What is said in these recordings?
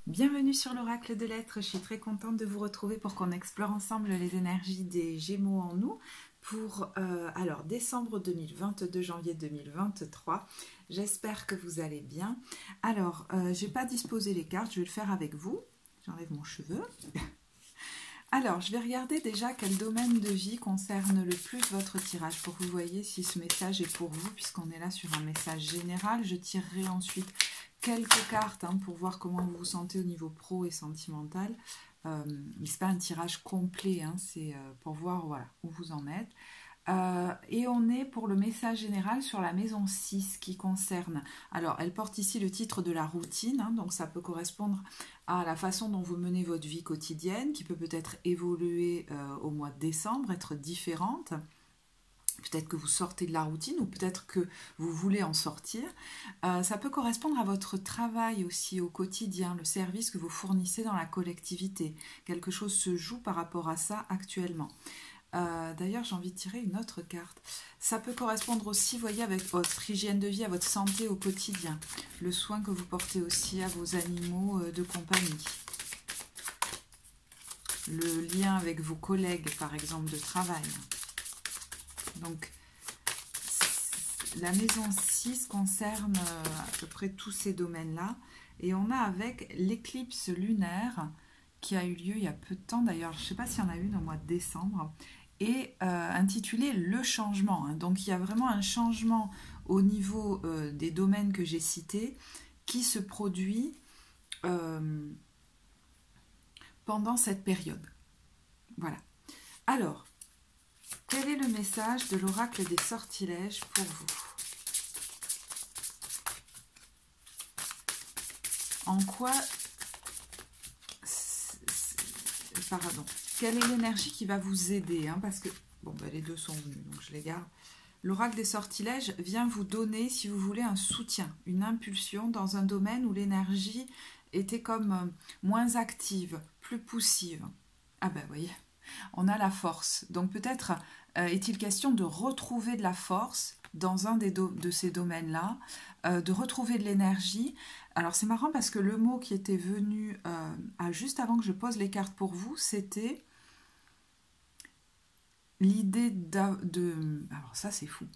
Bienvenue sur l'Oracle de l'Être, je suis très contente de vous retrouver pour qu'on explore ensemble les énergies des Gémeaux en nous pour décembre 2022, janvier 2023. J'espère que vous allez bien. Alors, je n'ai pas disposé les cartes, je vais le faire avec vous. J'enlève mon cheveu. Alors, je vais regarder déjà quel domaine de vie concerne le plus votre tirage pour que vous voyez si ce message est pour vous, puisqu'on est là sur un message général. Je tirerai ensuite quelques cartes pour voir comment vous vous sentez au niveau pro et sentimental. Mais ce n'est pas un tirage complet, c'est pour voir où vous en êtes. Et on est pour le message général sur la maison 6 qui concerne, alors elle porte ici le titre de la routine, donc ça peut correspondre à la façon dont vous menez votre vie quotidienne, qui peut-être évoluer au mois de décembre, être différente. Peut-être que vous sortez de la routine ou peut-être que vous voulez en sortir. Ça peut correspondre à votre travail aussi au quotidien, le service que vous fournissez dans la collectivité. Quelque chose se joue par rapport à ça actuellement. D'ailleurs, j'ai envie de tirer une autre carte. Ça peut correspondre aussi, vous voyez, avec votre hygiène de vie, à votre santé au quotidien. Le soin que vous portez aussi à vos animaux de compagnie. Le lien avec vos collègues, par exemple, de travail. Donc, la maison 6 concerne à peu près tous ces domaines-là. Et on a avec l'éclipse lunaire qui a eu lieu il y a peu de temps. D'ailleurs, je ne sais pas s'il y en a une au mois de décembre. Et intitulée Le changement. Donc, il y a vraiment un changement au niveau des domaines que j'ai cités qui se produit pendant cette période. Voilà. Alors, quel est le message de l'oracle des sortilèges pour vous? En quoi... Pardon. Quelle est l'énergie qui va vous aider parce que, les deux sont venus, donc je les garde. L'oracle des sortilèges vient vous donner, si vous voulez, un soutien, une impulsion dans un domaine où l'énergie était comme moins active, plus poussive. Ah ben, vous voyez, on a la force. Donc peut-être est-il question de retrouver de la force dans un de ces domaines-là, de retrouver de l'énergie. Alors c'est marrant parce que le mot qui était venu juste avant que je pose les cartes pour vous, c'était l'idée alors ça c'est fou,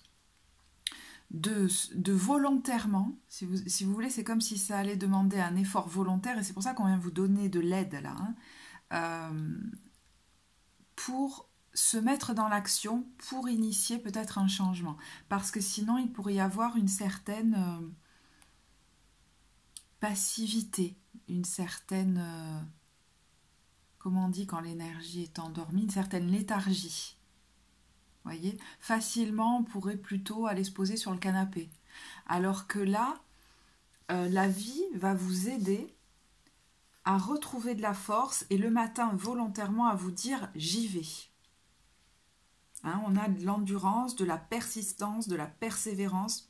de volontairement, si vous voulez, c'est comme si ça allait demander un effort volontaire, et c'est pour ça qu'on vient vous donner de l'aide là, pour se mettre dans l'action, pour initier peut-être un changement, parce que sinon il pourrait y avoir une certaine passivité, une certaine, comment on dit quand l'énergie est endormie, une certaine léthargie. Voyez, facilement on pourrait plutôt aller se poser sur le canapé. Alors que là, la vie va vous aider à retrouver de la force et le matin volontairement à vous dire j'y vais. On a de l'endurance, de la persistance, de la persévérance,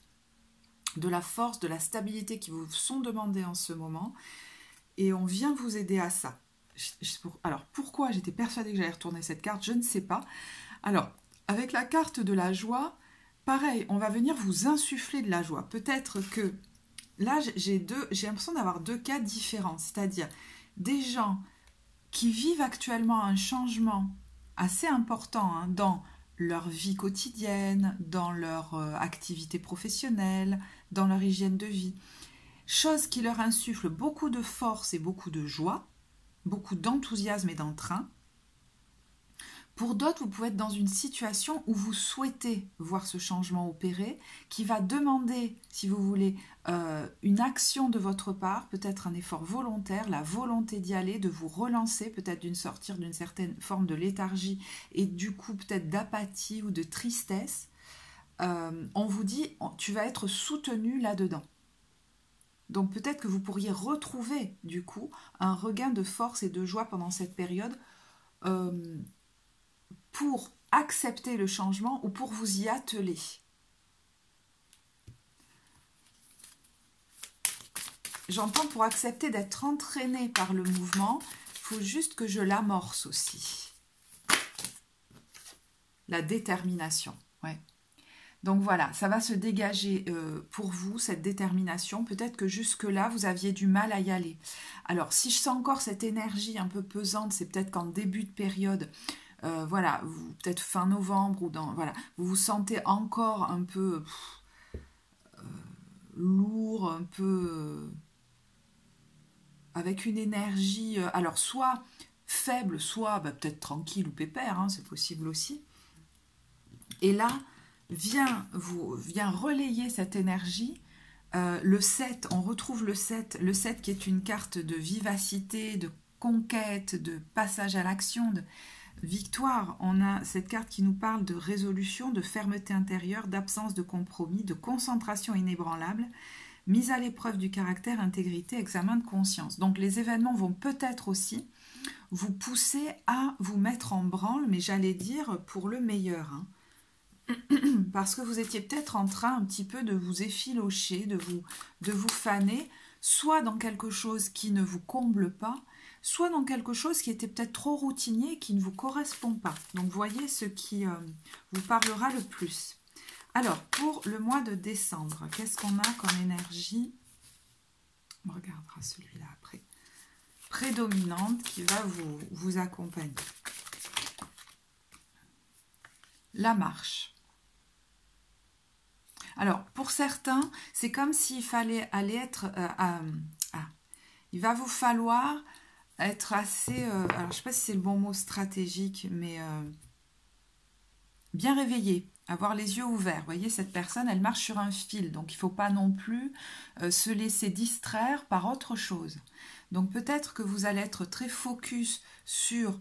de la force, de la stabilité qui vous sont demandées en ce moment. Et on vient vous aider à ça. Alors pourquoi j'étais persuadée que j'allais retourner cette carte, je ne sais pas. Alors, avec la carte de la joie, pareil, on va venir vous insuffler de la joie. Peut-être que là, j'ai l'impression d'avoir deux cas différents, c'est-à-dire des gens qui vivent actuellement un changement assez important dans leur vie quotidienne, dans leur activité professionnelle, dans leur hygiène de vie. Chose qui leur insuffle beaucoup de force et beaucoup de joie, beaucoup d'enthousiasme et d'entrain. Pour d'autres, vous pouvez être dans une situation où vous souhaitez voir ce changement opérer, qui va demander, si vous voulez, une action de votre part, peut-être un effort volontaire, la volonté d'y aller, de vous relancer, peut-être sortir d'une certaine forme de léthargie et du coup peut-être d'apathie ou de tristesse. On vous dit, tu vas être soutenu là-dedans. Donc peut-être que vous pourriez retrouver du coup un regain de force et de joie pendant cette période pour accepter le changement ou pour vous y atteler. J'entends pour accepter d'être entraîné par le mouvement, il faut juste que je l'amorce aussi. La détermination, ouais. Donc voilà, ça va se dégager pour vous, cette détermination. Peut-être que jusque-là, vous aviez du mal à y aller. Alors, si je sens encore cette énergie un peu pesante, c'est peut-être qu'en début de période, voilà, peut-être fin novembre, ou voilà, vous vous sentez encore un peu lourd, un peu avec une énergie, alors soit faible, soit peut-être tranquille ou pépère, hein, c'est possible aussi. Et là, vient relayer cette énergie. Le 7, on retrouve le 7 qui est une carte de vivacité, de conquête, de passage à l'action, de victoire. On a cette carte qui nous parle de résolution, de fermeté intérieure, d'absence de compromis, de concentration inébranlable, mise à l'épreuve du caractère, intégrité, examen de conscience. Donc les événements vont peut-être aussi vous pousser à vous mettre en branle, mais j'allais dire pour le meilleur, hein. Parce que vous étiez peut-être en train un petit peu de vous effilocher, de vous faner, soit dans quelque chose qui ne vous comble pas, soit dans quelque chose qui était peut-être trop routinier et qui ne vous correspond pas. Donc voyez ce qui vous parlera le plus. Alors, pour le mois de décembre, qu'est-ce qu'on a comme énergie? On regardera celui-là après. Prédominante qui va vous accompagner. La marche. Alors, pour certains, c'est comme s'il fallait aller être... il va vous falloir être assez... alors, je ne sais pas si c'est le bon mot stratégique, mais bien réveillé, avoir les yeux ouverts. Vous voyez, cette personne, elle marche sur un fil, donc il ne faut pas non plus se laisser distraire par autre chose. Donc, peut-être que vous allez être très focus sur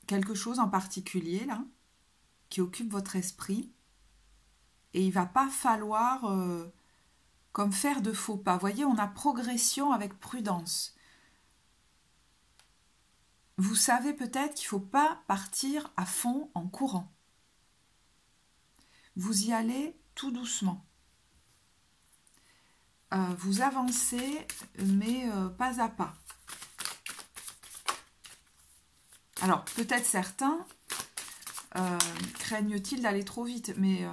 quelque chose en particulier, là, qui occupe votre esprit. Et il ne va pas falloir comme faire de faux pas. Vous voyez, on a progression avec prudence. Vous savez peut-être qu'il ne faut pas partir à fond en courant. Vous y allez tout doucement. Vous avancez, mais pas à pas. Alors, peut-être certains craignent-ils d'aller trop vite, mais...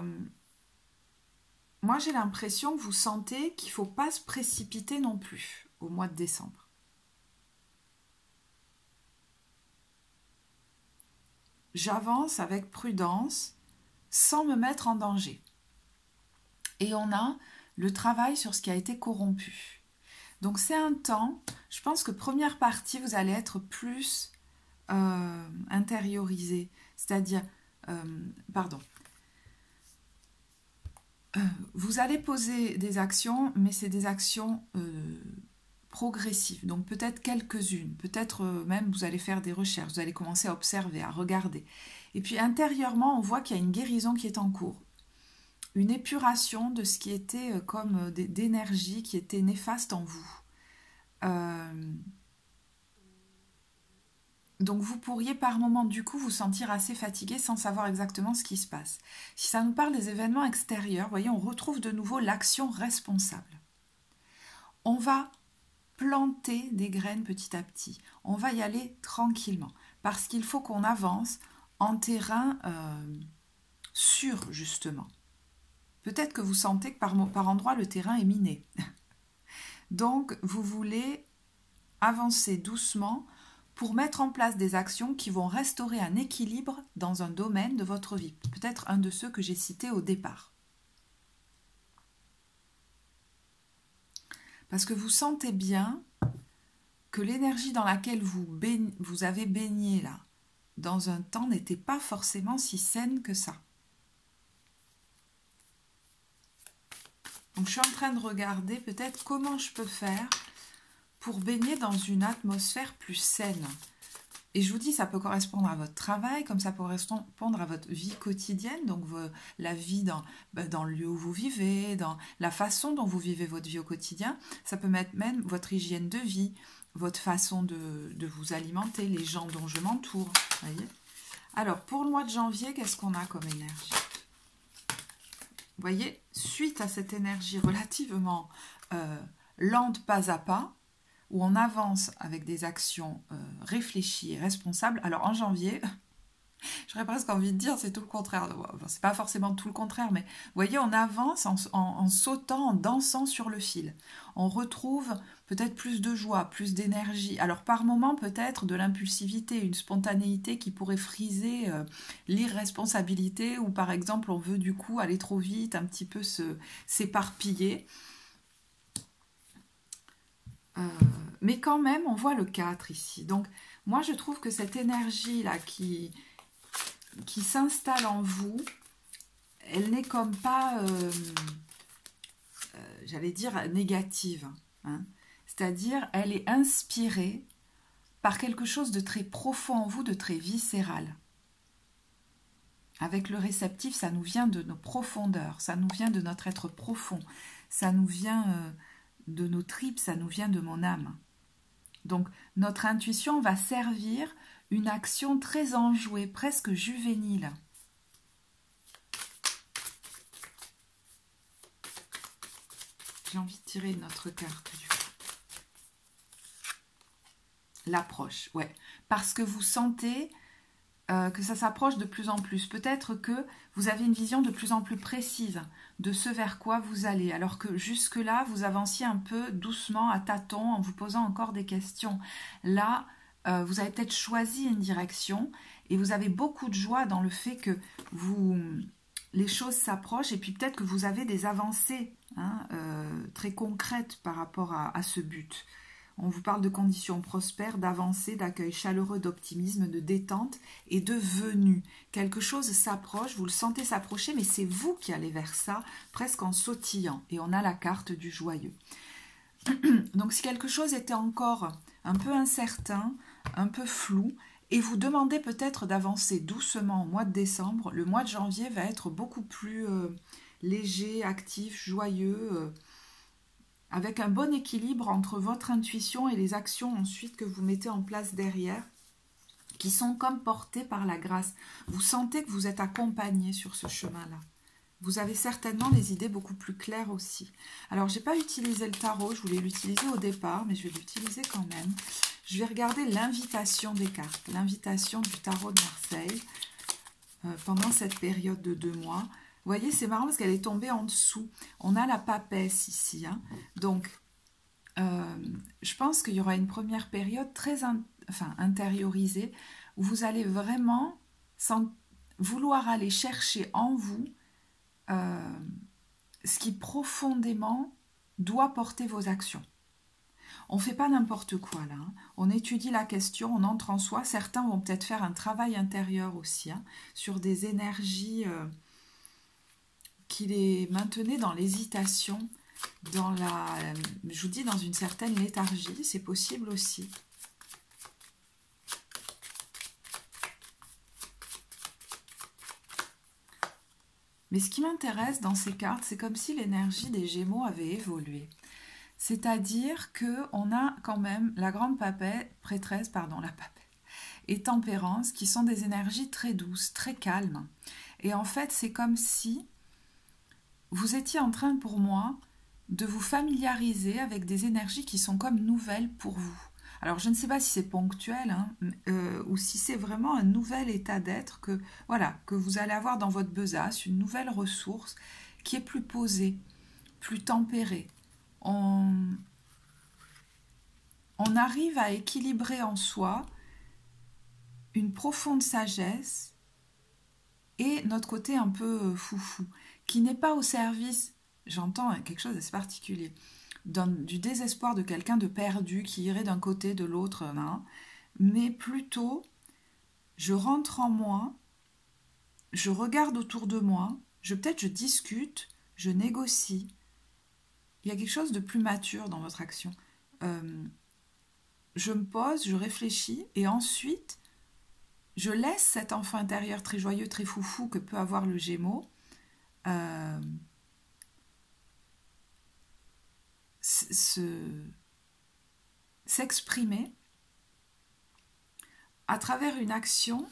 moi, j'ai l'impression que vous sentez qu'il ne faut pas se précipiter non plus au mois de décembre. J'avance avec prudence sans me mettre en danger. Et on a le travail sur ce qui a été corrompu. Donc c'est un temps, je pense que première partie, vous allez être plus intériorisé. C'est-à-dire, vous allez poser des actions, mais c'est des actions progressives, donc peut-être quelques-unes, peut-être même vous allez faire des recherches, vous allez commencer à observer, à regarder. Et puis intérieurement, on voit qu'il y a une guérison qui est en cours, une épuration de ce qui était comme d'énergie qui était néfaste en vous. Donc vous pourriez par moment du coup vous sentir assez fatigué sans savoir exactement ce qui se passe. Si ça nous parle des événements extérieurs, vous voyez, on retrouve de nouveau l'action responsable. On va planter des graines petit à petit. On va y aller tranquillement parce qu'il faut qu'on avance en terrain sûr justement. Peut-être que vous sentez que par endroit le terrain est miné. Donc vous voulez avancer doucement pour mettre en place des actions qui vont restaurer un équilibre dans un domaine de votre vie. Peut-être un de ceux que j'ai cités au départ. Parce que vous sentez bien que l'énergie dans laquelle vous avez baigné là, dans un temps, n'était pas forcément si saine que ça. Donc je suis en train de regarder peut-être comment je peux faire pour baigner dans une atmosphère plus saine. Et je vous dis, ça peut correspondre à votre travail, comme ça peut correspondre à votre vie quotidienne, donc la vie dans le lieu où vous vivez, dans la façon dont vous vivez votre vie au quotidien. Ça peut mettre même votre hygiène de vie, votre façon de vous alimenter, les gens dont je m'entoure. Voyez. Alors, pour le mois de janvier, qu'est-ce qu'on a comme énergie? Vous voyez, suite à cette énergie relativement lente pas à pas, où on avance avec des actions réfléchies et responsables. Alors en janvier, J'aurais presque envie de dire c'est tout le contraire. Enfin, c'est pas forcément tout le contraire, mais vous voyez, on avance en sautant, en dansant sur le fil. On retrouve peut-être plus de joie, plus d'énergie. Alors par moments peut-être de l'impulsivité, une spontanéité qui pourrait friser l'irresponsabilité, ou par exemple on veut du coup aller trop vite, un petit peu s'éparpiller. Mais quand même, on voit le 4 ici. Donc moi je trouve que cette énergie-là qui s'installe en vous, elle n'est comme pas, j'allais dire, négative. Hein. C'est-à-dire, elle est inspirée par quelque chose de très profond en vous, de très viscéral. Avec le réceptif, ça nous vient de nos profondeurs, ça nous vient de notre être profond, ça nous vient de nos tripes, ça nous vient de mon âme. Donc, notre intuition va servir une action très enjouée, presque juvénile. J'ai envie de tirer notre carte du coup. L'approche, ouais. Parce que vous sentez que ça s'approche de plus en plus. Peut-être que vous avez une vision de plus en plus précise de ce vers quoi vous allez, alors que jusque-là, vous avanciez un peu doucement, à tâtons, en vous posant encore des questions. Là, vous avez peut-être choisi une direction et vous avez beaucoup de joie dans le fait que les choses s'approchent, et puis peut-être que vous avez des avancées très concrètes par rapport à ce but. On vous parle de conditions prospères, d'avancées, d'accueil chaleureux, d'optimisme, de détente et de venue. Quelque chose s'approche, vous le sentez s'approcher, mais c'est vous qui allez vers ça, presque en sautillant. Et on a la carte du joyeux. Donc si quelque chose était encore un peu incertain, un peu flou, et vous demandez peut-être d'avancer doucement au mois de décembre, le mois de janvier va être beaucoup plus léger, actif, joyeux, avec un bon équilibre entre votre intuition et les actions ensuite que vous mettez en place derrière, qui sont comme portées par la grâce. Vous sentez que vous êtes accompagné sur ce chemin-là. Vous avez certainement des idées beaucoup plus claires aussi. Alors, je n'ai pas utilisé le tarot, je voulais l'utiliser au départ, mais je vais l'utiliser quand même. Je vais regarder l'invitation des cartes, l'invitation du tarot de Marseille pendant cette période de 2 mois. Vous voyez, c'est marrant parce qu'elle est tombée en dessous. On a la papesse ici. Hein. Donc, je pense qu'il y aura une première période très intériorisée où vous allez vraiment vouloir aller chercher en vous ce qui profondément doit porter vos actions. On ne fait pas n'importe quoi là. Hein. On étudie la question, on entre en soi. Certains vont peut-être faire un travail intérieur aussi sur des énergies qui les maintenaient dans l'hésitation, je vous dis, dans une certaine léthargie, c'est possible aussi. Mais ce qui m'intéresse dans ces cartes, c'est comme si l'énergie des Gémeaux avait évolué. C'est-à-dire qu'on a quand même la grande prêtresse, la papesse, et tempérance, qui sont des énergies très douces, très calmes. Et en fait, c'est comme si vous étiez en train, pour moi, de vous familiariser avec des énergies qui sont comme nouvelles pour vous. Alors, je ne sais pas si c'est ponctuel ou si c'est vraiment un nouvel état d'être que vous allez avoir dans votre besace, une nouvelle ressource qui est plus posée, plus tempérée. On arrive à équilibrer en soi une profonde sagesse et notre côté un peu foufou, qui n'est pas au service, j'entends quelque chose d'assez particulier, du désespoir de quelqu'un de perdu qui irait d'un côté, de l'autre, mais plutôt, je rentre en moi, je regarde autour de moi, je discute, je négocie. Il y a quelque chose de plus mature dans votre action. Je me pose, je réfléchis, et ensuite, je laisse cet enfant intérieur très joyeux, très foufou que peut avoir le Gémeaux s'exprimer à travers une action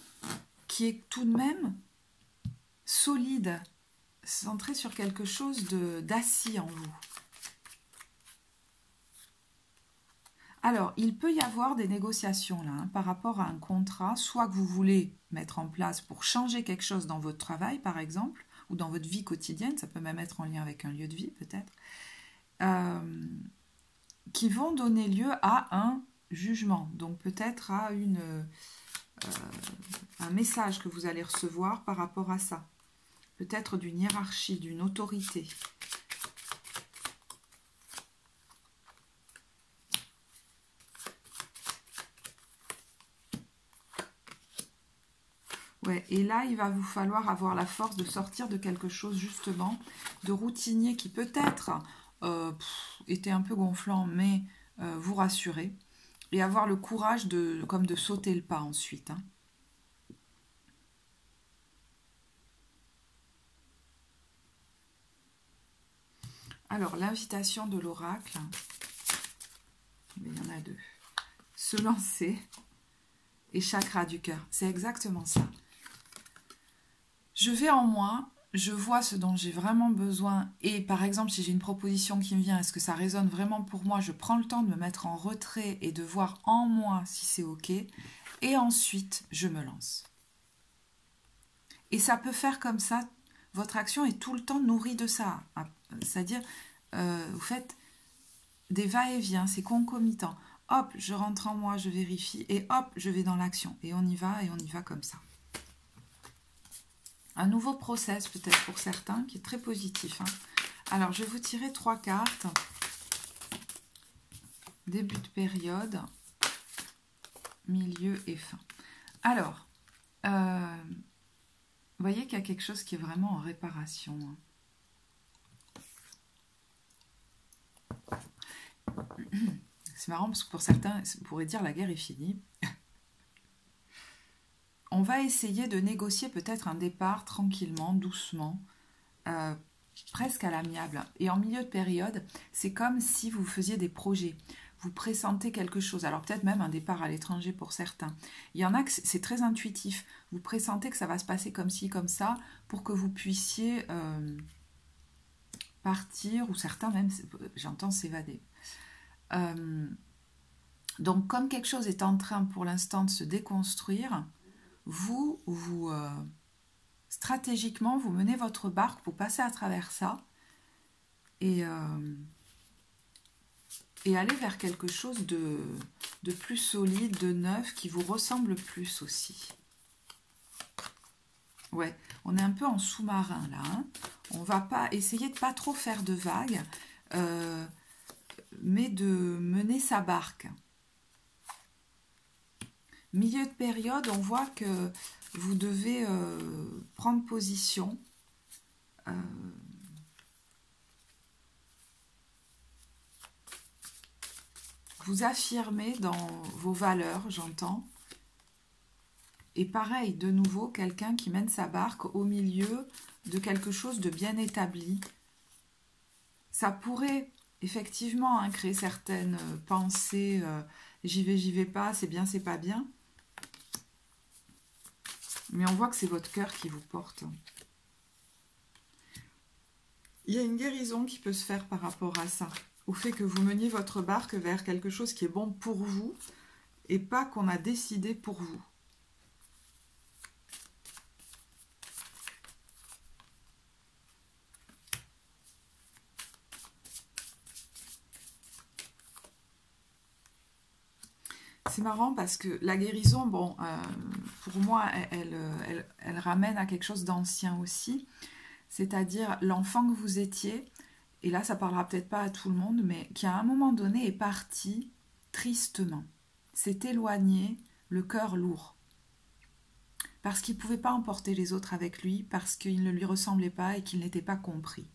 qui est tout de même solide, centrée sur quelque chose d'assis en vous. Alors, il peut y avoir des négociations là, hein, par rapport à un contrat, soit que vous voulez mettre en place pour changer quelque chose dans votre travail, par exemple, ou dans votre vie quotidienne, ça peut même être en lien avec un lieu de vie, peut-être, qui vont donner lieu à un jugement, donc peut-être à un message que vous allez recevoir par rapport à ça, peut-être d'une hiérarchie, d'une autorité. Ouais, et là, il va vous falloir avoir la force de sortir de quelque chose, justement, de routinier qui peut-être était un peu gonflant, mais vous rassurer. Et avoir le courage comme de sauter le pas ensuite. Hein. Alors, l'invitation de l'oracle, il y en a deux. Se lancer et chakra du cœur. C'est exactement ça. Je vais en moi, je vois ce dont j'ai vraiment besoin et par exemple si j'ai une proposition qui me vient, est-ce que ça résonne vraiment pour moi, je prends le temps de me mettre en retrait et de voir en moi si c'est ok et ensuite je me lance. Et ça peut faire comme ça, votre action est tout le temps nourrie de ça, c'est-à-dire vous faites des va-et-vient, c'est concomitant. Hop, je rentre en moi, je vérifie et hop, je vais dans l'action et on y va comme ça. Un nouveau process peut-être pour certains qui est très positif. Hein. Alors, je vais vous tirer 3 cartes. Début de période, milieu et fin. Alors, vous voyez qu'il y a quelque chose qui est vraiment en réparation. C'est marrant parce que pour certains, on pourrait dire la guerre est finie. On va essayer de négocier peut-être un départ tranquillement, doucement, presque à l'amiable. Et en milieu de période, c'est comme si vous faisiez des projets. Vous pressentez quelque chose. Alors peut-être même un départ à l'étranger pour certains. Il y en a que c'est très intuitif. Vous pressentez que ça va se passer comme ci, comme ça, pour que vous puissiez partir, ou certains même, j'entends s'évader. Donc comme quelque chose est en train pour l'instant de se déconstruire, vous stratégiquement, vous menez votre barque pour passer à travers ça et aller vers quelque chose de plus solide, de neuf, qui vous ressemble plus aussi. Ouais, on est un peu en sous-marin là. Hein. On va pas essayer de pas trop faire de vagues, mais de mener sa barque. Milieu de période, on voit que vous devez prendre position. Vous affirmer dans vos valeurs, j'entends. Et pareil, de nouveau, quelqu'un qui mène sa barque au milieu de quelque chose de bien établi. Ça pourrait effectivement créer certaines pensées, j'y vais pas, c'est bien, c'est pas bien. Mais on voit que c'est votre cœur qui vous porte. Il y a une guérison qui peut se faire par rapport à ça. Au fait que vous meniez votre barque vers quelque chose qui est bon pour vous et pas qu'on a décidé pour vous. C'est marrant parce que la guérison, bon, pour moi, elle ramène à quelque chose d'ancien aussi. C'est-à-dire l'enfant que vous étiez, et là ça parlera peut-être pas à tout le monde, mais qui à un moment donné est parti tristement, s'est éloigné, le cœur lourd. Parce qu'il ne pouvait pas emporter les autres avec lui, parce qu'il ne lui ressemblait pas et qu'il n'était pas compris.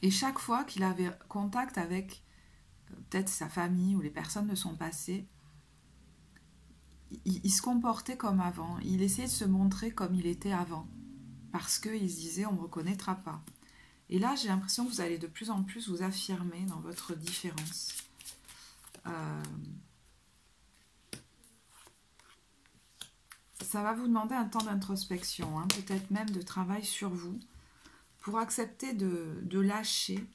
Et chaque fois qu'il avait contact avec peut-être sa famille ou les personnes de son passé, il se comportait comme avant. Il essayait de se montrer comme il était avant. Parce qu'il se disait, on ne me reconnaîtra pas. Et là, j'ai l'impression que vous allez de plus en plus vous affirmer dans votre différence. Ça va vous demander un temps d'introspection, hein, peut-être même de travail sur vous, pour accepter de lâcher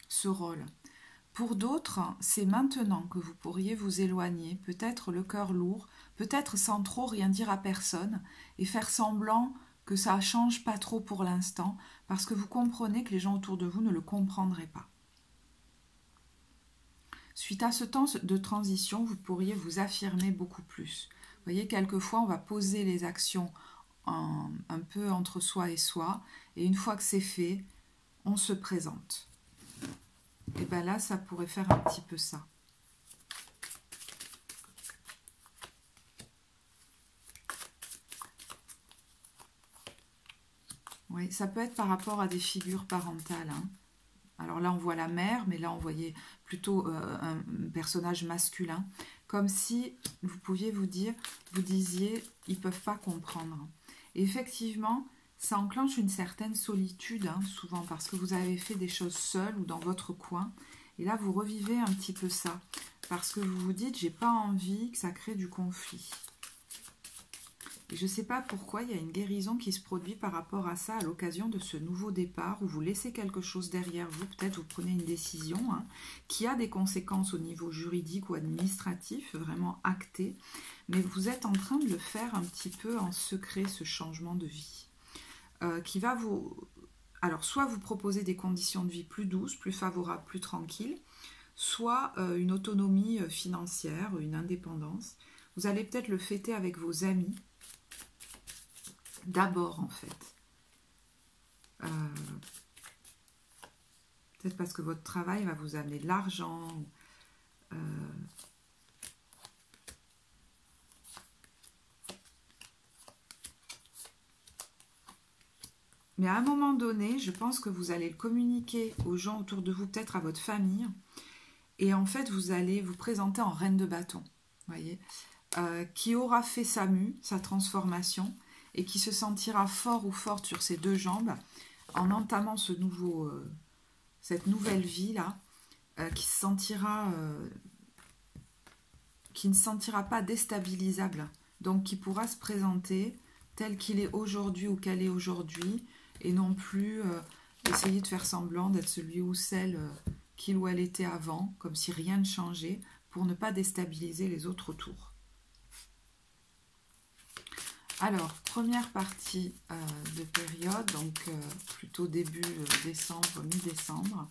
ce rôle. Pour d'autres, c'est maintenant que vous pourriez vous éloigner, peut-être le cœur lourd, peut-être sans trop rien dire à personne, et faire semblant que ça ne change pas trop pour l'instant, parce que vous comprenez que les gens autour de vous ne le comprendraient pas. Suite à ce temps de transition, vous pourriez vous affirmer beaucoup plus. Vous voyez, quelquefois, on va poser les actions un peu entre soi et soi, et une fois que c'est fait, on se présente. Et bien là, ça pourrait faire un petit peu ça. Oui, ça peut être par rapport à des figures parentales, hein. Alors là, on voit la mère, mais là, on voyait plutôt un personnage masculin. Comme si vous pouviez vous disiez, ils ne peuvent pas comprendre. Et effectivement, ça enclenche une certaine solitude, hein, souvent, parce que vous avez fait des choses seules ou dans votre coin. Et là, vous revivez un petit peu ça, parce que vous vous dites, j'ai pas envie que ça crée du conflit. Et je ne sais pas pourquoi, il y a une guérison qui se produit par rapport à ça à l'occasion de ce nouveau départ où vous laissez quelque chose derrière vous, peut-être vous prenez une décision, hein, qui a des conséquences au niveau juridique ou administratif, vraiment actées, mais vous êtes en train de le faire un petit peu en secret, ce changement de vie, qui va vous... Alors, soit vous proposez des conditions de vie plus douces, plus favorables, plus tranquilles, soit une autonomie financière, une indépendance. Vous allez peut-être le fêter avec vos amis, d'abord en fait. Peut-être parce que votre travail va vous amener de l'argent. Mais à un moment donné, je pense que vous allez le communiquer aux gens autour de vous, peut-être à votre famille. Et en fait, vous allez vous présenter en reine de bâton, voyez, qui aura fait sa mue, sa transformation, et qui se sentira fort ou forte sur ses deux jambes en entamant cette nouvelle vie-là, qui ne se sentira pas déstabilisable, donc qui pourra se présenter tel qu'il est aujourd'hui ou qu'elle est aujourd'hui, et non plus essayer de faire semblant d'être celui ou celle qu'il ou elle était avant, comme si rien ne changeait, pour ne pas déstabiliser les autres autour. Alors, première partie de période, donc plutôt début décembre, mi-décembre.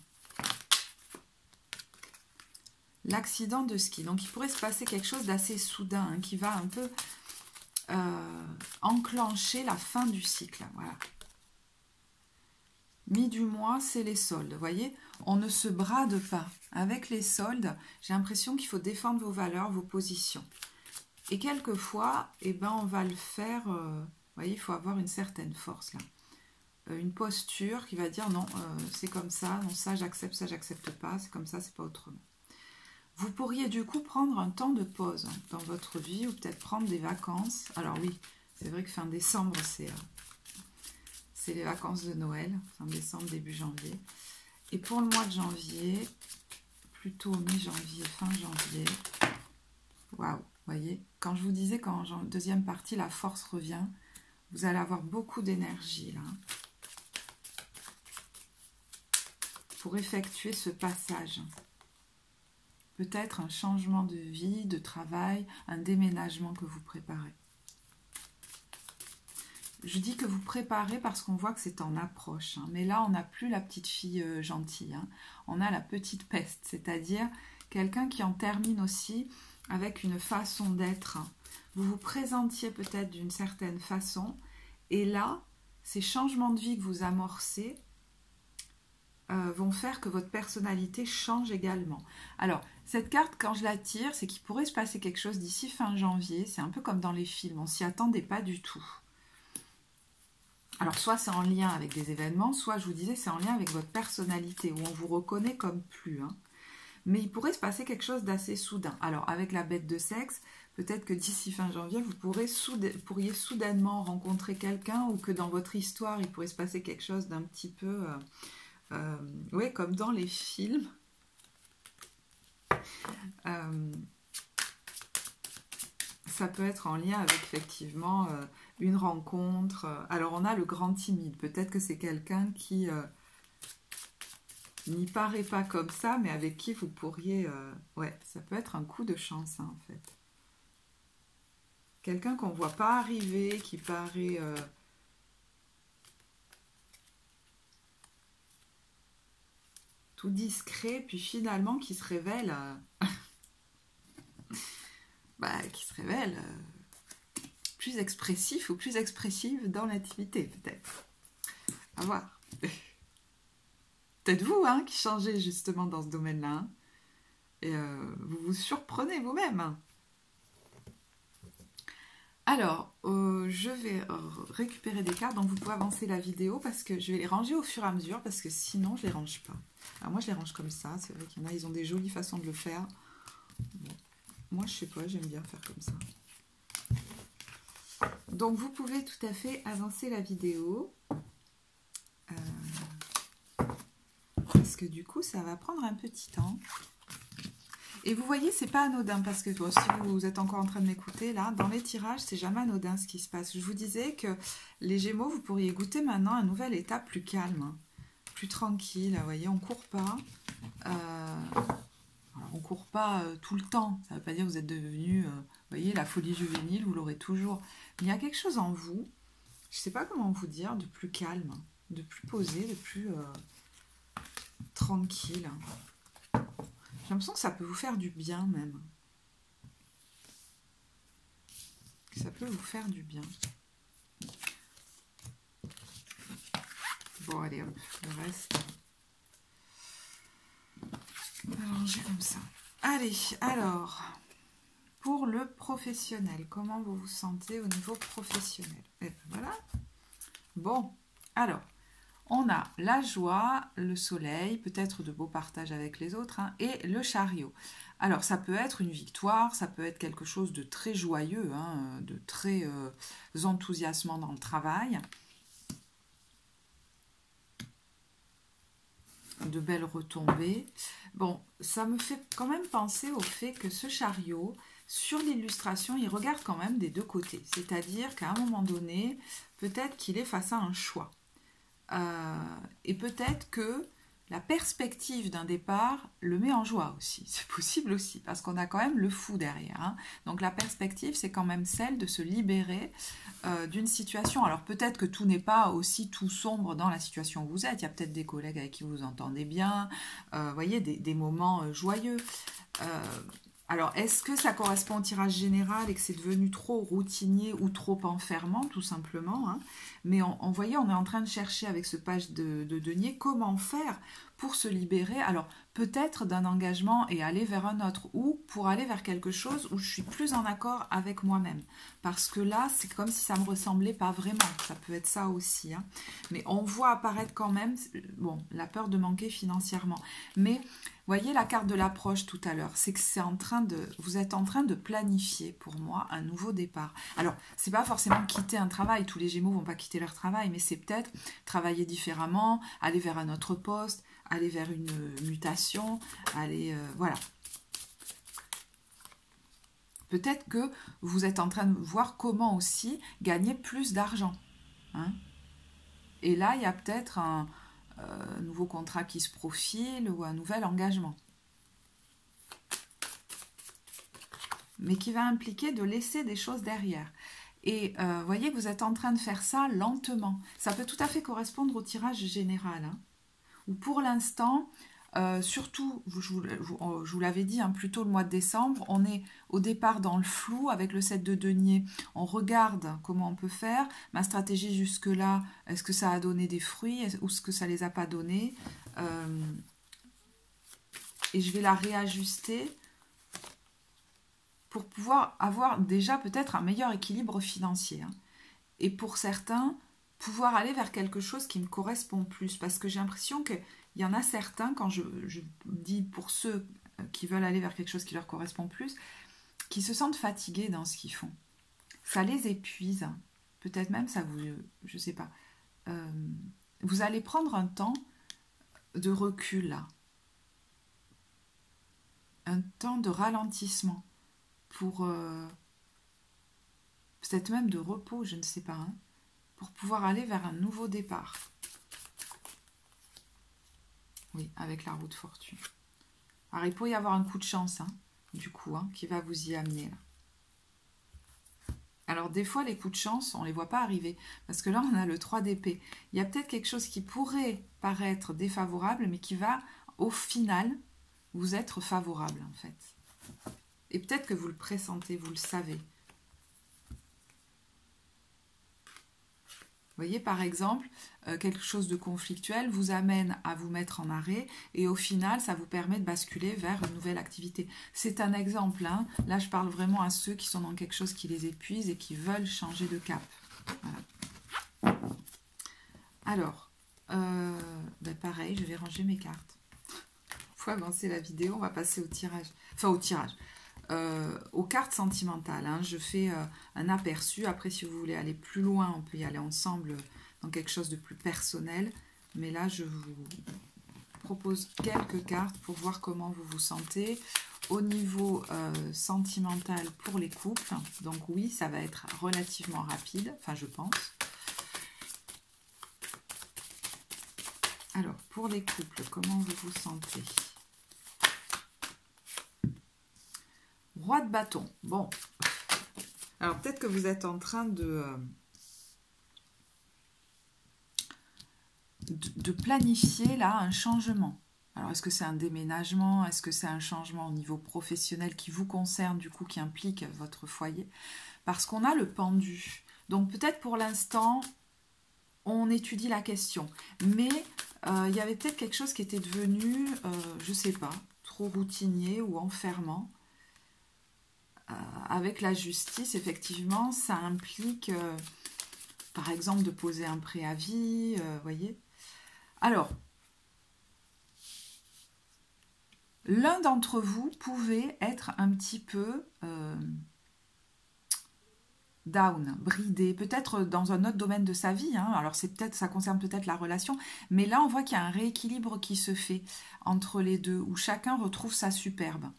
L'accident de ski. Donc, il pourrait se passer quelque chose d'assez soudain, hein, qui va un peu enclencher la fin du cycle. Voilà. Mi du mois, c'est les soldes. Vous voyez, on ne se brade pas. Avec les soldes, j'ai l'impression qu'il faut défendre vos valeurs, vos positions. Et quelquefois, eh ben, on va le faire, vous voyez, il faut avoir une certaine force là. Une posture qui va dire non, c'est comme ça, non, ça j'accepte pas, c'est comme ça, c'est pas autrement. Vous pourriez du coup prendre un temps de pause dans votre vie ou peut-être prendre des vacances. Alors oui, c'est vrai que fin décembre, c'est les vacances de Noël, fin décembre, début janvier. Et pour le mois de janvier, plutôt mi-janvier, fin janvier, waouh! Vous voyez, quand je vous disais qu'en deuxième partie, la force revient, vous allez avoir beaucoup d'énergie là pour effectuer ce passage. Peut-être un changement de vie, de travail, un déménagement que vous préparez. Je dis que vous préparez parce qu'on voit que c'est en approche, hein, mais là, on n'a plus la petite fille gentille, hein, on a la petite peste, c'est-à-dire quelqu'un qui en termine aussi avec une façon d'être. Vous vous présentiez peut-être d'une certaine façon, et là, ces changements de vie que vous amorcez vont faire que votre personnalité change également. Alors, cette carte, quand je la tire, c'est qu'il pourrait se passer quelque chose d'ici fin janvier, c'est un peu comme dans les films, on s'y attendait pas du tout. Alors, soit c'est en lien avec des événements, soit, je vous disais, c'est en lien avec votre personnalité, où on vous reconnaît comme plus, hein. Mais il pourrait se passer quelque chose d'assez soudain. Alors, avec la bête de sexe, Peut-être que d'ici fin janvier, vous pourriez soudainement rencontrer quelqu'un ou que dans votre histoire, il pourrait se passer quelque chose d'un petit peu... ouais, comme dans les films. Ça peut être en lien avec effectivement une rencontre. Alors on a le grand timide. Peut-être que c'est quelqu'un qui n'y paraît pas comme ça, mais avec qui vous pourriez... ouais, ça peut être un coup de chance hein, en fait. Quelqu'un qu'on ne voit pas arriver, qui paraît... tout discret, puis finalement qui se révèle... qui se révèle plus expressif ou plus expressive dans l'intimité, peut-être. À voir. Peut-être vous, hein, qui changez justement dans ce domaine-là. Hein, et vous vous surprenez vous-même. Hein. Alors, je vais récupérer des cartes, donc vous pouvez avancer la vidéo parce que je vais les ranger au fur et à mesure parce que sinon je les range pas. Alors moi je les range comme ça, c'est vrai qu'il y en a, ils ont des jolies façons de le faire. Bon. Moi je sais pas, j'aime bien faire comme ça. Donc vous pouvez tout à fait avancer la vidéo. Parce que du coup ça va prendre un petit temps. Et vous voyez, c'est pas anodin parce que si vous êtes encore en train de m'écouter, là, dans les tirages, c'est jamais anodin ce qui se passe. Je vous disais que les Gémeaux, vous pourriez goûter maintenant un nouvel état plus calme, hein, plus tranquille. Vous voyez, on court pas. Alors, on court pas tout le temps. Ça veut pas dire que vous êtes devenu, vous voyez, la folie juvénile, vous l'aurez toujours. Mais il y a quelque chose en vous, je sais pas comment vous dire, de plus calme, de plus posé, de plus tranquille. J'ai l'impression que ça peut vous faire du bien même. Ça peut vous faire du bien. Bon, allez, hop, le reste. On va ranger comme ça. Allez, alors, pour le professionnel, comment vous vous sentez au niveau professionnel? Et ben voilà. Bon, alors, on a la joie, le soleil, peut-être de beaux partages avec les autres, hein, et le chariot. Alors, ça peut être une victoire, ça peut être quelque chose de très joyeux, hein, de très enthousiasmant dans le travail. De belles retombées. Bon, ça me fait quand même penser au fait que ce chariot, sur l'illustration, il regarde quand même des deux côtés. C'est-à-dire qu'à un moment donné, peut-être qu'il est face à un choix. Et peut-être que la perspective d'un départ le met en joie aussi. C'est possible aussi, parce qu'on a quand même le fou derrière. Hein. Donc la perspective, c'est quand même celle de se libérer d'une situation. Alors peut-être que tout n'est pas aussi tout sombre dans la situation où vous êtes. Il y a peut-être des collègues avec qui vous vous entendez bien. Vous voyez, des moments joyeux. Alors, est-ce que ça correspond au tirage général et que c'est devenu trop routinier ou trop enfermant, tout simplement, hein. Mais on voyait, on est en train de chercher avec ce page de denier comment faire pour se libérer. Alors, peut-être d'un engagement et aller vers un autre, ou pour aller vers quelque chose où je suis plus en accord avec moi-même. Parce que là, c'est comme si ça ne me ressemblait pas vraiment. Ça peut être ça aussi. Hein. Mais on voit apparaître quand même, bon, la peur de manquer financièrement. Mais... voyez la carte de l'approche tout à l'heure, c'est que vous êtes en train de planifier pour moi un nouveau départ. Alors, c'est pas forcément quitter un travail, tous les Gémeaux vont pas quitter leur travail, mais c'est peut-être travailler différemment, aller vers un autre poste, aller vers une mutation, aller... voilà. Peut-être que vous êtes en train de voir comment aussi gagner plus d'argent. Hein. Et là, il y a peut-être un nouveau contrat qui se profile ou un nouvel engagement. Mais qui va impliquer de laisser des choses derrière. Et voyez que vous êtes en train de faire ça lentement. Ça peut tout à fait correspondre au tirage général. Hein, où pour l'instant, surtout, je vous l'avais dit, hein, plus tôt le mois de décembre, on est au départ dans le flou avec le 7 de denier. On regarde comment on peut faire. Ma stratégie jusque-là, est-ce que ça a donné des fruits ou est-ce que ça ne les a pas donnés et je vais la réajuster pour pouvoir avoir déjà peut-être un meilleur équilibre financier. Hein. Et pour certains, pouvoir aller vers quelque chose qui me correspond plus. Parce que j'ai l'impression qu'il y en a certains, quand je dis pour ceux qui veulent aller vers quelque chose qui leur correspond plus, qui se sentent fatigués dans ce qu'ils font. Ça les épuise. Peut-être même ça vous... Je sais pas. Vous allez prendre un temps de recul là. Un temps de ralentissement. Pour... peut-être même de repos, je ne sais pas. Hein, pour pouvoir aller vers un nouveau départ. Oui, avec la roue de fortune. Alors, il peut y avoir un coup de chance, hein, du coup, hein, qui va vous y amener. Là. Alors, des fois, les coups de chance, on ne les voit pas arriver. Parce que là, on a le 3 d'épée. Il y a peut-être quelque chose qui pourrait paraître défavorable, mais qui va, au final, vous être favorable, en fait. Et peut-être que vous le pressentez, vous le savez. Vous voyez, par exemple, quelque chose de conflictuel vous amène à vous mettre en arrêt et au final, ça vous permet de basculer vers une nouvelle activité. C'est un exemple. Hein. Là, je parle vraiment à ceux qui sont dans quelque chose qui les épuise et qui veulent changer de cap. Voilà. Alors, pareil, je vais ranger mes cartes. Il faut avancer la vidéo, on va passer au tirage. Enfin, au tirage. Aux cartes sentimentales. Hein. Je fais un aperçu. Après, si vous voulez aller plus loin, on peut y aller ensemble dans quelque chose de plus personnel. Mais là, je vous propose quelques cartes pour voir comment vous vous sentez. Au niveau sentimental pour les couples, donc oui, ça va être relativement rapide. Enfin, je pense. Alors, pour les couples, comment vous vous sentez ? Roi de bâton. Bon. Alors, peut-être que vous êtes en train de planifier, là, un changement. Alors, est-ce que c'est un déménagement? Est-ce que c'est un changement au niveau professionnel qui vous concerne, du coup, qui implique votre foyer? Parce qu'on a le pendu. Donc, peut-être pour l'instant, on étudie la question. Mais il y avait peut-être quelque chose qui était devenu, je ne sais pas, trop routinier ou enfermant. Avec la justice, effectivement, ça implique, par exemple, de poser un préavis, voyez. Alors, l'un d'entre vous pouvait être un petit peu down, bridé, peut-être dans un autre domaine de sa vie. Hein. Alors, ça concerne peut-être la relation, mais là, on voit qu'il y a un rééquilibre qui se fait entre les deux, où chacun retrouve sa superbe.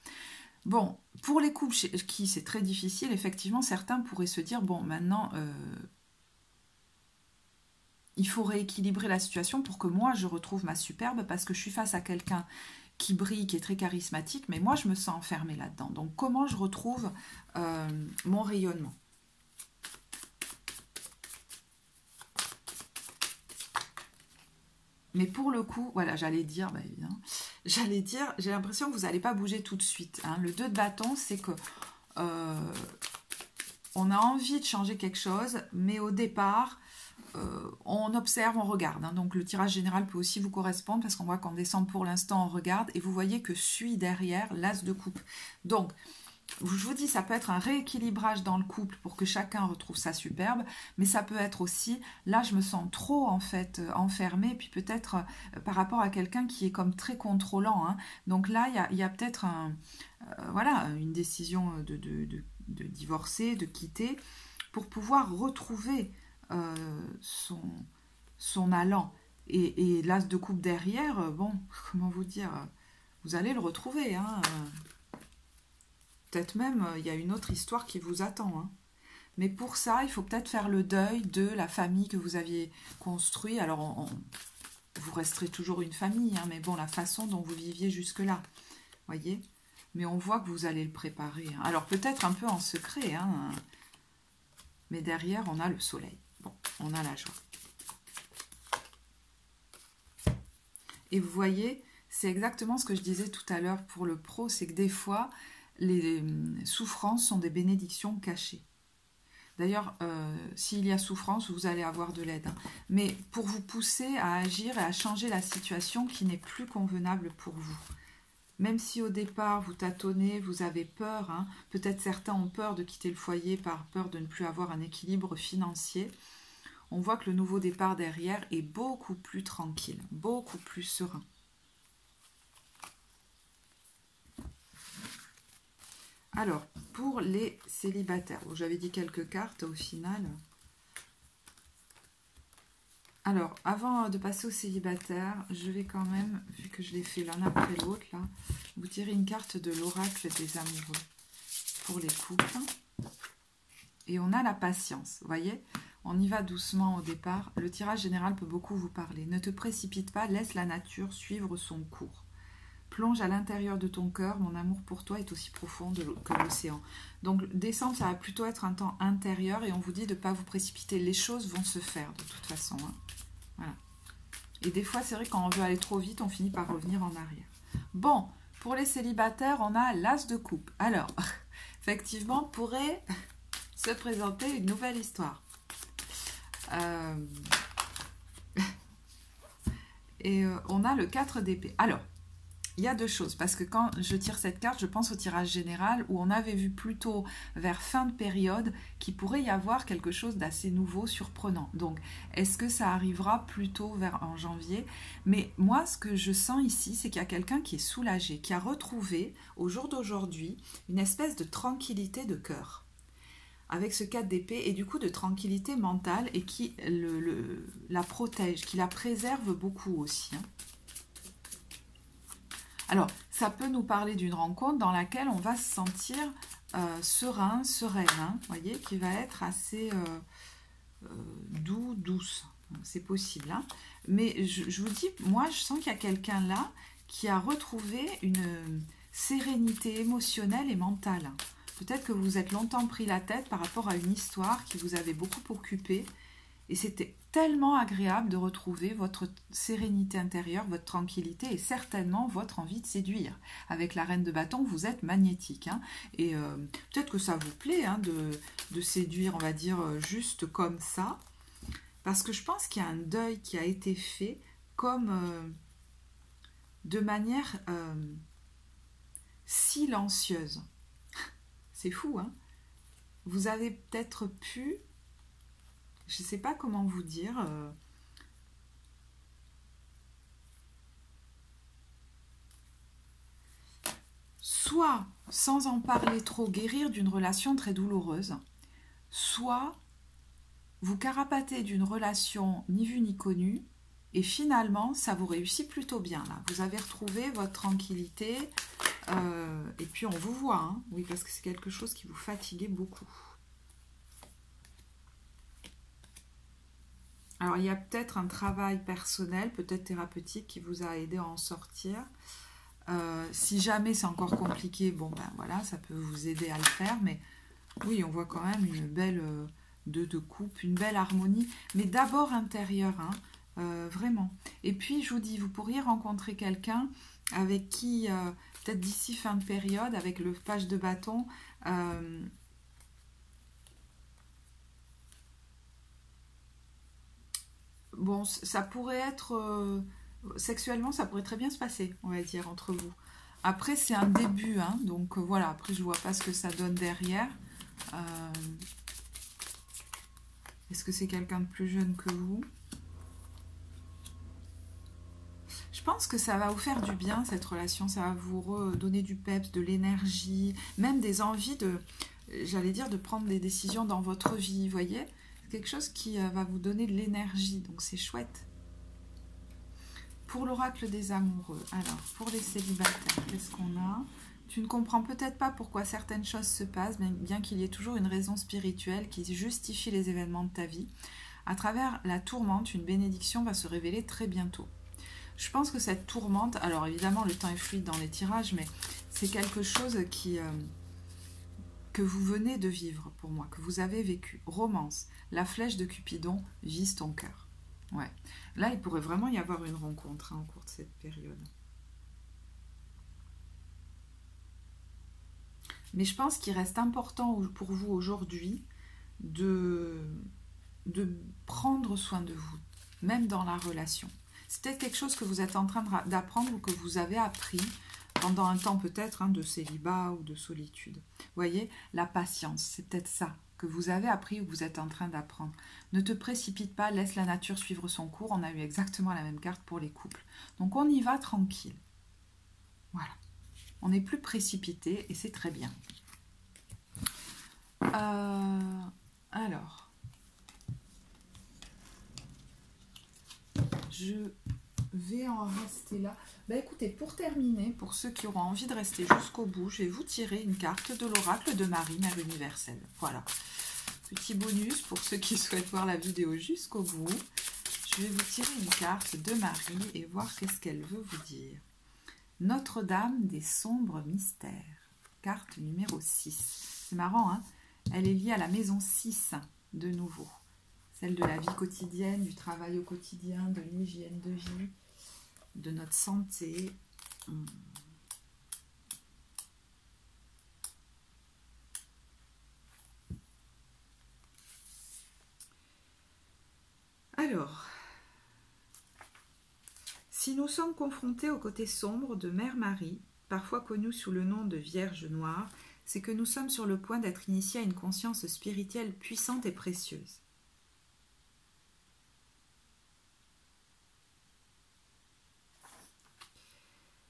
Bon, pour les couples qui c'est très difficile, effectivement, certains pourraient se dire, bon, maintenant, il faut rééquilibrer la situation pour que moi, je retrouve ma superbe, parce que je suis face à quelqu'un qui brille, qui est très charismatique, mais moi, je me sens enfermée là-dedans. Donc, comment je retrouve mon rayonnement ? Mais pour le coup, voilà, j'allais dire, j'ai l'impression que vous n'allez pas bouger tout de suite. Hein. Le 2 de bâton, c'est que on a envie de changer quelque chose, mais au départ, on observe, on regarde. Hein. Donc le tirage général peut aussi vous correspondre, parce qu'on voit qu'en décembre, pour l'instant, on regarde, et vous voyez que suit derrière l'as de coupe. Donc, je vous dis, ça peut être un rééquilibrage dans le couple pour que chacun retrouve sa superbe, mais ça peut être aussi, là je me sens trop en fait enfermée, puis peut-être par rapport à quelqu'un qui est comme très contrôlant. Hein. Donc là, il y a peut-être voilà, une décision de divorcer, de quitter, pour pouvoir retrouver son allant. Et l'as de coupe derrière, bon, comment vous dire, vous allez le retrouver, hein. Peut-être même, il y a une autre histoire qui vous attend. Hein. Mais pour ça, il faut peut-être faire le deuil de la famille que vous aviez construite. Alors, vous resterez toujours une famille, hein, mais bon, la façon dont vous viviez jusque-là, voyez. Mais on voit que vous allez le préparer. Hein. Alors, peut-être un peu en secret, hein, mais derrière, on a le soleil. Bon, on a la joie. Et vous voyez, c'est exactement ce que je disais tout à l'heure pour le pro, c'est que des fois, les souffrances sont des bénédictions cachées. D'ailleurs, s'il y a souffrance, vous allez avoir de l'aide. Hein. Mais pour vous pousser à agir et à changer la situation qui n'est plus convenable pour vous. Même si au départ, vous tâtonnez, vous avez peur, hein, peut-être certains ont peur de quitter le foyer par peur de ne plus avoir un équilibre financier, on voit que le nouveau départ derrière est beaucoup plus tranquille, beaucoup plus serein. Alors, pour les célibataires. Bon, j'avais dit quelques cartes au final. Alors, avant de passer aux célibataires, je vais quand même, vu que je l'ai fait l'un après l'autre, là, vous tirer une carte de l'oracle des amoureux pour les couples. Et on a la patience, vous voyez? On y va doucement au départ. Le tirage général peut beaucoup vous parler. Ne te précipite pas, laisse la nature suivre son cours. Plonge à l'intérieur de ton cœur, mon amour pour toi est aussi profond que l'océan. Donc décembre, ça va plutôt être un temps intérieur et on vous dit de ne pas vous précipiter. Les choses vont se faire de toute façon. Hein. Voilà. Et des fois, c'est vrai, quand on veut aller trop vite, on finit par revenir en arrière. Bon, pour les célibataires, on a l'as de coupe. Alors, effectivement, pourrait se présenter une nouvelle histoire. Et on a le 4 d'épée. Alors, il y a deux choses, parce que quand je tire cette carte, je pense au tirage général où on avait vu plutôt vers fin de période qu'il pourrait y avoir quelque chose d'assez nouveau, surprenant. Donc, est-ce que ça arrivera plutôt en janvier? Mais moi, ce que je sens ici, c'est qu'il y a quelqu'un qui est soulagé, qui a retrouvé, au jour d'aujourd'hui, une espèce de tranquillité de cœur. Avec ce 4 d'épée, et du coup de tranquillité mentale, et qui la protège, qui la préserve beaucoup aussi. Hein. Alors, ça peut nous parler d'une rencontre dans laquelle on va se sentir serein, sereine, hein, voyez, qui va être assez douce. C'est possible. Hein. Mais je vous dis, moi, je sens qu'il y a quelqu'un là qui a retrouvé une sérénité émotionnelle et mentale. Peut-être que vous vous êtes longtemps pris la tête par rapport à une histoire qui vous avait beaucoup occupé. Et c'était tellement agréable de retrouver votre sérénité intérieure, votre tranquillité et certainement votre envie de séduire. Avec la reine de bâton, vous êtes magnétique. Hein, et peut-être que ça vous plaît hein, de séduire, on va dire, juste comme ça. Parce que je pense qu'il y a un deuil qui a été fait comme de manière silencieuse. C'est fou, hein? Vous avez peut-être pu... Je ne sais pas comment vous dire. Soit, sans en parler trop, guérir d'une relation très douloureuse, soit vous carapatez d'une relation ni vue ni connue, et finalement, ça vous réussit plutôt bien. Là. Vous avez retrouvé votre tranquillité, et puis on vous voit, hein, oui, parce que c'est quelque chose qui vous fatiguait beaucoup. Alors, il y a peut-être un travail personnel, peut-être thérapeutique, qui vous a aidé à en sortir. Si jamais c'est encore compliqué, bon, ben voilà, ça peut vous aider à le faire. Mais oui, on voit quand même une belle de coupe, une belle harmonie. Mais d'abord intérieure, hein, vraiment. Et puis, je vous dis, vous pourriez rencontrer quelqu'un avec qui, peut-être d'ici fin de période, avec le page de bâton, bon, ça pourrait être... sexuellement, ça pourrait très bien se passer, on va dire, entre vous. Après, c'est un début, hein, donc voilà. Après, je vois pas ce que ça donne derrière. Est-ce que c'est quelqu'un de plus jeune que vous? Je pense que ça va vous faire du bien, cette relation. Ça va vous redonner du peps, de l'énergie, même des envies de, j'allais dire, de prendre des décisions dans votre vie, vous voyez? Quelque chose qui va vous donner de l'énergie, donc c'est chouette. Pour l'oracle des amoureux, alors pour les célibataires, qu'est-ce qu'on a? Tu ne comprends peut-être pas pourquoi certaines choses se passent, bien qu'il y ait toujours une raison spirituelle qui justifie les événements de ta vie. À travers la tourmente, une bénédiction va se révéler très bientôt. Je pense que cette tourmente, alors évidemment le temps est fluide dans les tirages, mais c'est quelque chose que vous venez de vivre pour moi, que vous avez vécu. Romance, la flèche de Cupidon vise ton cœur. Ouais. Là, il pourrait vraiment y avoir une rencontre hein, au cours de cette période. Mais je pense qu'il reste important pour vous aujourd'hui de prendre soin de vous, même dans la relation. C'est peut-être quelque chose que vous êtes en train d'apprendre ou que vous avez appris pendant un temps peut-être hein, de célibat ou de solitude. Vous voyez, la patience, c'est peut-être ça que vous avez appris ou que vous êtes en train d'apprendre. Ne te précipite pas, laisse la nature suivre son cours. On a eu exactement la même carte pour les couples. Donc on y va tranquille. Voilà. On n'est plus précipité et c'est très bien. Alors, je vais en rester là. Bah écoutez, pour terminer, pour ceux qui auront envie de rester jusqu'au bout, je vais vous tirer une carte de l'oracle de Marie, Mère universelle. Voilà. Petit bonus pour ceux qui souhaitent voir la vidéo jusqu'au bout. Je vais vous tirer une carte de Marie et voir qu'est-ce qu'elle veut vous dire. Notre-Dame des sombres mystères. Carte numéro 6. C'est marrant, hein? Elle est liée à la maison 6, de nouveau. Celle de la vie quotidienne, du travail au quotidien, de l'hygiène de vie, de notre santé. Alors, si nous sommes confrontés au côté sombre de Mère Marie, parfois connue sous le nom de Vierge Noire, c'est que nous sommes sur le point d'être initiés à une conscience spirituelle puissante et précieuse.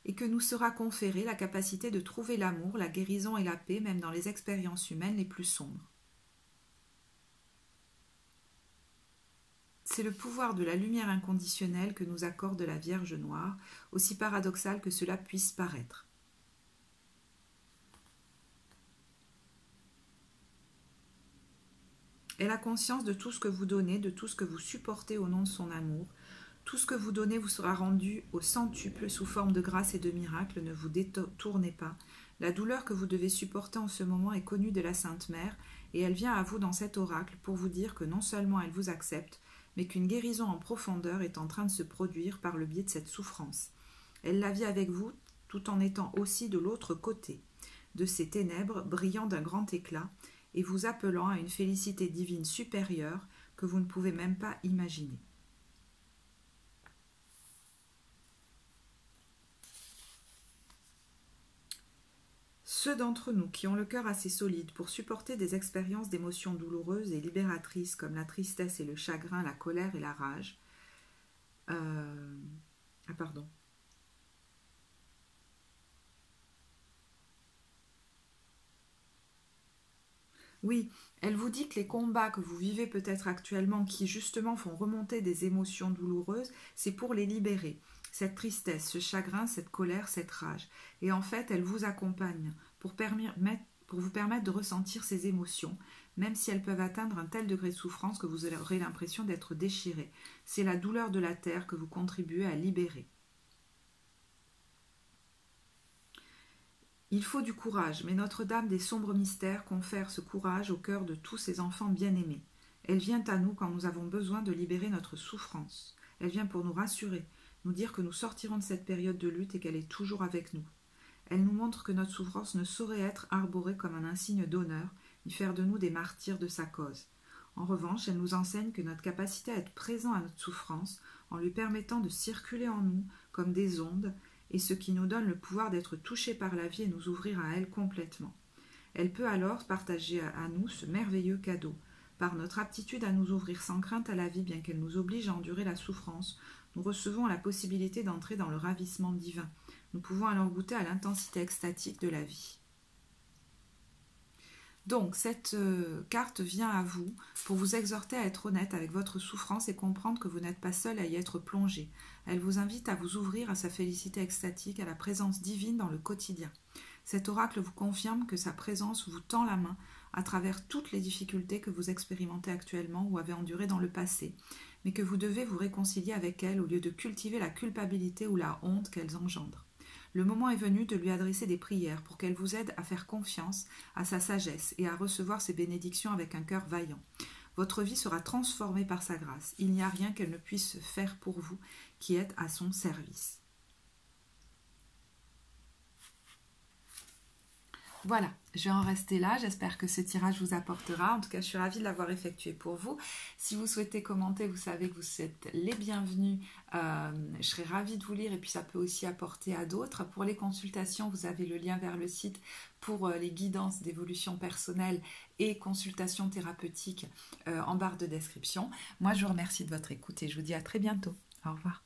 Et que nous sera conférée la capacité de trouver l'amour, la guérison et la paix, même dans les expériences humaines les plus sombres. C'est le pouvoir de la lumière inconditionnelle que nous accorde la Vierge Noire, aussi paradoxal que cela puisse paraître. Elle a conscience de tout ce que vous donnez, de tout ce que vous supportez au nom de son amour. Tout ce que vous donnez vous sera rendu au centuple sous forme de grâce et de miracle. Ne vous détournez pas. La douleur que vous devez supporter en ce moment est connue de la Sainte Mère et elle vient à vous dans cet oracle pour vous dire que non seulement elle vous accepte, mais qu'une guérison en profondeur est en train de se produire par le biais de cette souffrance. Elle la vit avec vous tout en étant aussi de l'autre côté de ces ténèbres brillant d'un grand éclat et vous appelant à une félicité divine supérieure que vous ne pouvez même pas imaginer. Ceux d'entre nous qui ont le cœur assez solide pour supporter des expériences d'émotions douloureuses et libératrices comme la tristesse et le chagrin, la colère et la rage. Oui, elle vous dit que les combats que vous vivez peut-être actuellement, qui justement font remonter des émotions douloureuses, c'est pour les libérer. Cette tristesse, ce chagrin, cette colère, cette rage. Et en fait, elle vous accompagne pour vous permettre de ressentir ces émotions, même si elles peuvent atteindre un tel degré de souffrance que vous aurez l'impression d'être déchiré. C'est la douleur de la terre que vous contribuez à libérer. Il faut du courage, mais Notre-Dame des sombres mystères confère ce courage au cœur de tous ses enfants bien-aimés. Elle vient à nous quand nous avons besoin de libérer notre souffrance. Elle vient pour nous rassurer, nous dire que nous sortirons de cette période de lutte et qu'elle est toujours avec nous. Elle nous montre que notre souffrance ne saurait être arborée comme un insigne d'honneur, ni faire de nous des martyrs de sa cause. En revanche, elle nous enseigne que notre capacité à être présent à notre souffrance, en lui permettant de circuler en nous comme des ondes, est ce qui nous donne le pouvoir d'être touchés par la vie et nous ouvrir à elle complètement. Elle peut alors partager à nous ce merveilleux cadeau. Par notre aptitude à nous ouvrir sans crainte à la vie, bien qu'elle nous oblige à endurer la souffrance, nous recevons la possibilité d'entrer dans le ravissement divin. Nous pouvons alors goûter à l'intensité extatique de la vie. Donc, cette carte vient à vous pour vous exhorter à être honnête avec votre souffrance et comprendre que vous n'êtes pas seul à y être plongé. Elle vous invite à vous ouvrir à sa félicité extatique, à la présence divine dans le quotidien. Cet oracle vous confirme que sa présence vous tend la main à travers toutes les difficultés que vous expérimentez actuellement ou avez endurées dans le passé, mais que vous devez vous réconcilier avec elle au lieu de cultiver la culpabilité ou la honte qu'elles engendrent. Le moment est venu de lui adresser des prières pour qu'elle vous aide à faire confiance à sa sagesse et à recevoir ses bénédictions avec un cœur vaillant. Votre vie sera transformée par sa grâce. Il n'y a rien qu'elle ne puisse faire pour vous qui êtes à son service. Voilà, je vais en rester là. J'espère que ce tirage vous apportera. En tout cas, je suis ravie de l'avoir effectué pour vous. Si vous souhaitez commenter, vous savez que vous êtes les bienvenus. Je serai ravie de vous lire et puis ça peut aussi apporter à d'autres. Pour les consultations, vous avez le lien vers le site pour les guidances d'évolution personnelle et consultations thérapeutiques en barre de description. Moi, je vous remercie de votre écoute et je vous dis à très bientôt. Au revoir.